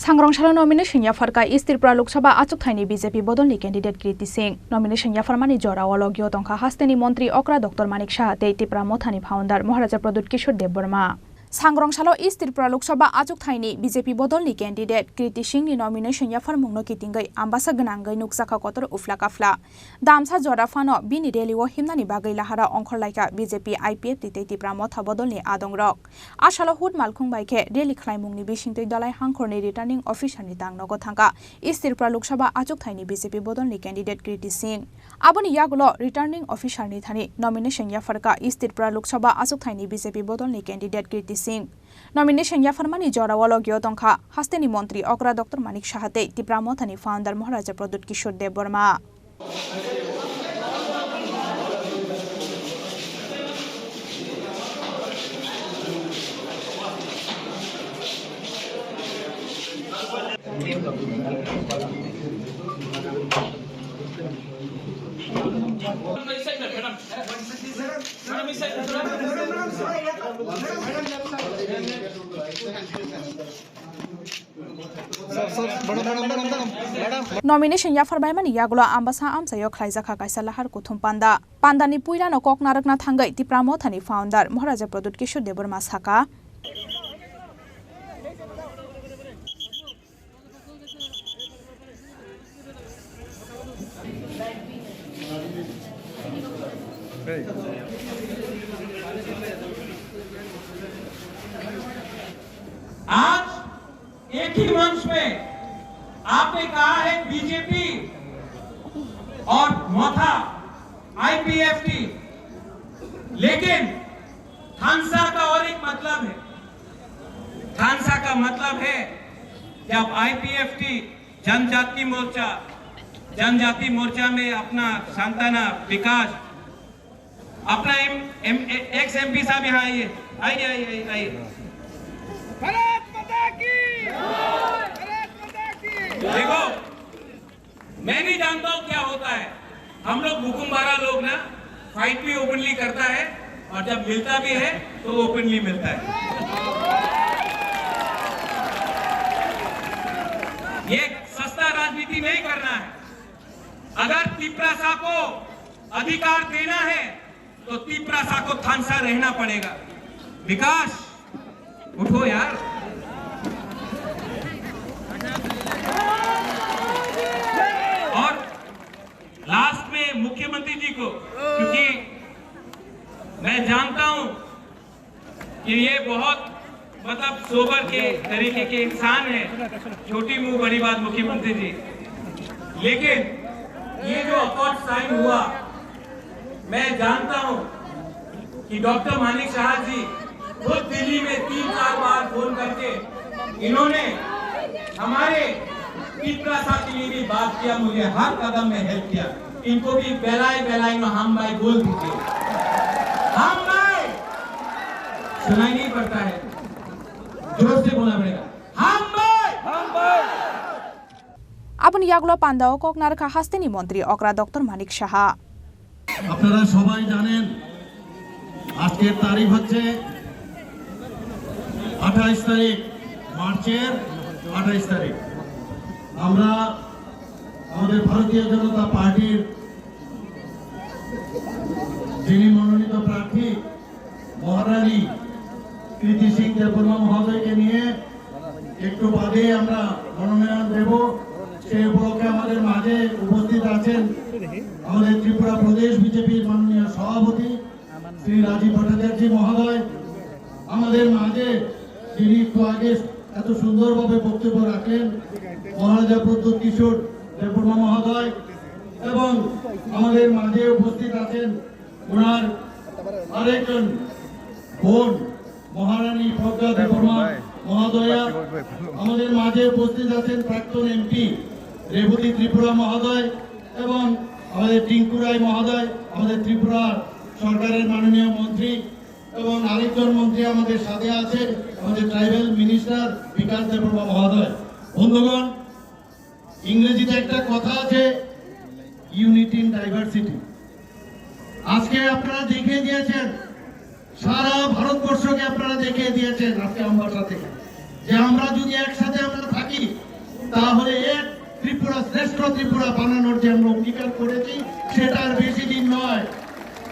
सांग्रांशाला nomination याफारका east Tripura Lok Sabha आचुकथाइनि BJP बदलनि कैंडिडेट कीर्ति सिंह नॉमिनेशन याफारमानि जरावालो गियोतंखा हास्तेनि मंत्री अक्रा डॉक्टर मानिक साहाते त्रिपुरा मोथानि फाउंडर महाराजा प्रद्युत किशोर देबबर्मा सांग्रांशाला ईस्ट त्रिपुरा लोकसभा आचुकथाइनि बीजेपी बदलनि कैंडिडेट कीर्ति सिंहनि नॉमिनेशन याफारमुंनो कितिंगै आम्बासा गनांगै नुकसाखा कतर उफ्ला काफ्ला दामसा जराफानो बिनि रेलिओ हिमनानि बागै लाहारा अंखरलाइका बीजेपी आईपीएफ तितै त्रिपुरा मोथा बदलनि आदंरक आशाला हुद मालखुं बाइखे रेलि खलाइमुंनि बिसिंतै दलाइ हांखरनि रिटार्निं अफिसारनि तांनगो थांगा ईस्ट त्रिपुरा लोकसभा आचुकथाइनि बीजेपी बदलनि कैंडिडेट कीर्ति सिंह आबोनि यागुलो रिटार्निं अफिसारनि थानि नॉमिनेशन याफारका ईस्ट त्रिपुरा लोकसभा आचुकथाइनि बीजेपी बदलनि कैंडिडेट कीर्ति सिंह नॉमिनेशन याफारमानि जरावालो गियोतंखा हास्तेनि मंत्री अक्रा डॉक्टर मानिक साहाते त्रिपुरा मोथानि फाउंडर महाराजा प्रद्युत किशोर देबबर्मा नॉमिनेशन याफारबायमानि यागुलो आम्बासा आमसायो खलाइजाखा काइसा लाहार कुथुम पान्दानि पुइलानो कक नारकना थांगै त्रिपुरा मोथानि फाउंडर महाराजा प्रद्युत किशोर देबबर्मा साका आज एक ही मंच में आपने कहा है बीजेपी और मोथा आईपीएफटी, लेकिन थानसा का और एक मतलब है। थानसा का मतलब है जब आईपीएफटी जनजाति मोर्चा में अपना सांताना विकास अपना एक्स एमपी साहब यहाँ आइए। भारत माता की, भारत माता की। देखो, मैं नहीं जानता हूँ क्या होता है। हम लोग हुकुमबारा लोग ना फाइट भी ओपनली करता है और जब मिलता भी है तो ओपनली मिलता है। ये सस्ता राजनीति नहीं करना है। अगर तिपरासा को अधिकार देना है तो तिपरासा को थानसा रहना पड़ेगा। विकास उठो यार। और लास्ट में मुख्यमंत्री जी को, क्योंकि मैं जानता हूं कि ये बहुत मतलब सोबर के तरीके के इंसान है, छोटी मुंह बड़ी बात मुख्यमंत्री जी, लेकिन ये जो अकॉर्ड साइन हुआ, मैं जानता हूं कि डॉक्टर मानिक साहब जी खुद दिल्ली में 3-4 बार फोन करके इन्होंने हमारे तिपरासा के लिए भी बात किया, मुझे हर कदम में हेल्प किया। इनको भी बेलाई में हम भाई बोल दीजिए, हम भाई सुनाई नहीं पड़ता है, जोर से बोलना पड़ेगा, हम भाई, हम भाई। আপনি ইয়াগুলো পান্দাও ককনারকা হাস্তেনি মন্ত্রী অকরা ডক্টর মানিক সাহা আপনারা সবাই জানেন আজকের তারিখ হচ্ছে 28 তারিখ, মার্চের 28 তারিখ। আমরা আমাদের ভারতীয় জনতা পার্টির যিনি মনোনীত প্রার্থী মহারানী কীর্তি সিং দেববর্মা মহোদয়কে নিয়ে একটু বাদে আমরা মনোনয়ন দেব। সেই উপলক্ষে আমাদের মাঝে উপস্থিত আছেন আমাদের ত্রিপুরা প্রদেশ বিজেপির মাননীয় সভাপতি শ্রী রাজীব ভট্টাচার্য মহোদয়, আমাদের মাঝে যিনি একটু আগে এত সুন্দরভাবে বক্তব্য রাখলেন মহারাজা প্রদ্যুৎ কিশোর দেববর্মা মহোদয়, এবং আমাদের মাঝে উপস্থিত আছেন ওনার আরেকজন বোন মহারানী প্রজ্ঞা দেববর্মা মহোদয়া, আমাদের মাঝে উপস্থিত আছেন প্রাক্তন এমপি রেবতী ত্রিপুরা মহোদয়, এবং আমাদের টিঙ্কু রায় মহোদয়, আমাদের ত্রিপুরা সরকারের মাননীয় মন্ত্রী, এবং আরেকজন মন্ত্রী আমাদের সাথে আছেন আমাদের ট্রাইবাল মিনিস্টার বিকাশ দেববর্মা মহোদয়। বন্ধুগণ, ইংরেজিতে একটা কথা আছে, ইউনিটি ইন ডাইভার্সিটি। আজকে আপনারা দেখিয়ে দিয়েছেন, সারা ভারতবর্ষকে আপনারা দেখিয়ে দিয়েছেন আজকে আমবাসা থেকে যে আমরা যদি একসাথে আমরা থাকি তাহলে এক ত্রিপুরা শ্রেষ্ঠ ত্রিপুরা বানানোর যে আমরা অঙ্গীকার করেছি সেটা আর বেশি দিন নয়।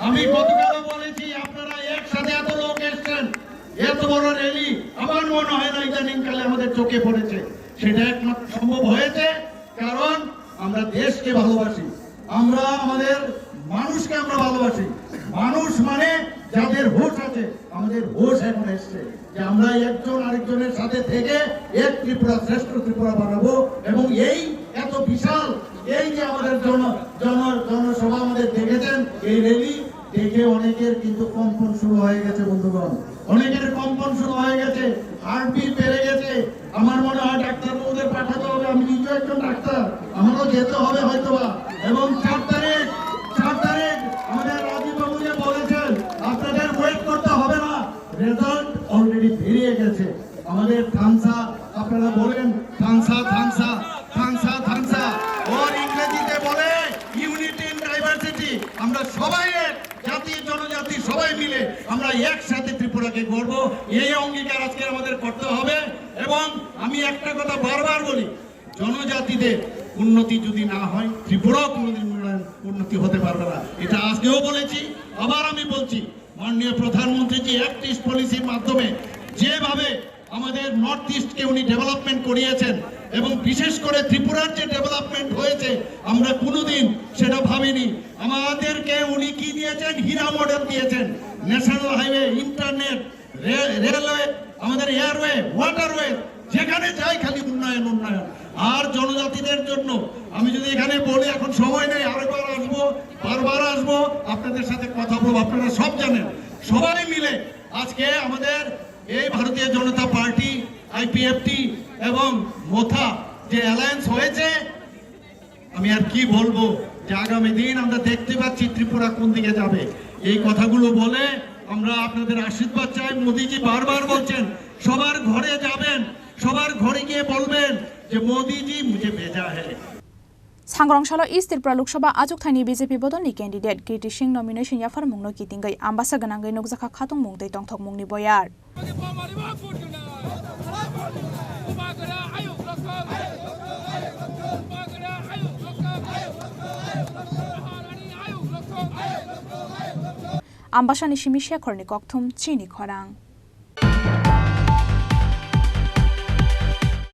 আমি গতকালও বলেছি আপনারা একসাথে এত লোক এসছেন, এত বড় র্যালি আমার মনে হয় না ইদানিং কালে আমাদের চোখে পড়েছে। সেটা একমাত্র সম্ভব হয়েছে কারণ আমরা দেশকে ভালোবাসি, আমরা আমাদের মানুষকে আমরা ভালোবাসি। মানুষ মানে যাদের হোশ আছে, আমাদের হোশ এখন এসছে যে আমরা একজন আরেকজনের সাথে থেকে এক ত্রিপুরা শ্রেষ্ঠ ত্রিপুরা বানাবো। এবং এই এত বিশাল এই যে আমাদের জনসভা আমাদের দেখেছেন, এই র্যালি দেখে অনেকের কিন্তু কম্পন শুরু হয়ে গেছে বন্ধুগণ, অনেকের কম্পন শুরু হয়ে গেছে, হার্টবিট বেড়ে গেছে। আমার মনে হয় ডাক্তারবাবুদের পাঠাতে হবে, আমি নিজেও একজন ডাক্তার, আমারও যেতে হবে হয়তোবা। এবং 4 তারিখ আমাদের রাজীব বাবু যে বলেছেন আপনাদের ওয়েট করতে হবে না, রেজাল্ট অলরেডি বেরিয়ে গেছে। আমাদের থানসা, আপনারা বলেন থানসা ওর ইংরেজিতে বলে ইউনিটি ইন ডাইভার্সিটি। আমরা সবাই এক, জাতি জনজাতি সবাই মিলে আমরা একসাথে ত্রিপুরাকে গড়ব, এই অঙ্গীকার আজকে আমাদের করতে হবে। এবং আমি একটা কথা বারবার বলি, জনজাতিদের উন্নতি যদি না হয় ত্রিপুরাও কোনোদিন উন্নতি হতে পারবে না। এটা আজকেও বলেছি, আবার আমি বলছি, মাননীয় প্রধানমন্ত্রী অ্যাক্ট ইস্ট পলিসির মাধ্যমে যেভাবে আমাদের নর্থ ইস্টকে উনি ডেভেলপমেন্ট করিয়েছেন এবং বিশেষ করে ত্রিপুরার যে ডেভেলপমেন্ট হয়েছে আমরা কোনোদিন সেটা ভাবিনি। আমাদেরকে উনি কি দিয়েছেন? হীরা মডেল দিয়েছেন। ন্যাশনাল হাইওয়ে, ইন্টারনেট, রেলওয়ে, আমাদের এয়ারওয়ে, ওয়াটারওয়ে, যেখানে যাই খালি উন্নয়ন। আর জনজাতিদের জন্য আমি যদি এখানে বলি, এখন সময় নেই, আরেকবার আসবো, বারবার আসবো, আপনাদের সাথে কথা বলবো। আপনারা সব জানেন, সবাই মিলে আজকে আমাদের এই ভারতীয় জনতা পার্টি, আইপিএফটি এবং মোথা যে অ্যালায়েন্স হয়েছে, আমি আর কি বলবো, যে আগামী দিন আমরা দেখতে পাচ্ছি ত্রিপুরা কোন দিকে যাবে। এই কথাগুলো বলে আমরা আপনাদের আশীর্বাদ চাই। মোদিজি বারবার বলছেন সবার ঘরে যাবেন, সবার ঘরে গিয়ে বলবেন যে মোদিজি মুঝে ভেজা হ্যায়। सांग्रांशालो इस्ट त्रिपुरा लोकसभा आजुक थाइनि बीजेपी बदलनि कैंडिडेट कीर्ति सिंह नॉमिनेशन याफार मुंगनो कितिंगै आम्बासा गनांगै नुकजाखा खातुं मुंगदै तंथक मुंगनि बयार आम्बासानि सिमी शेखरनि कक्थुम चिनि खरां।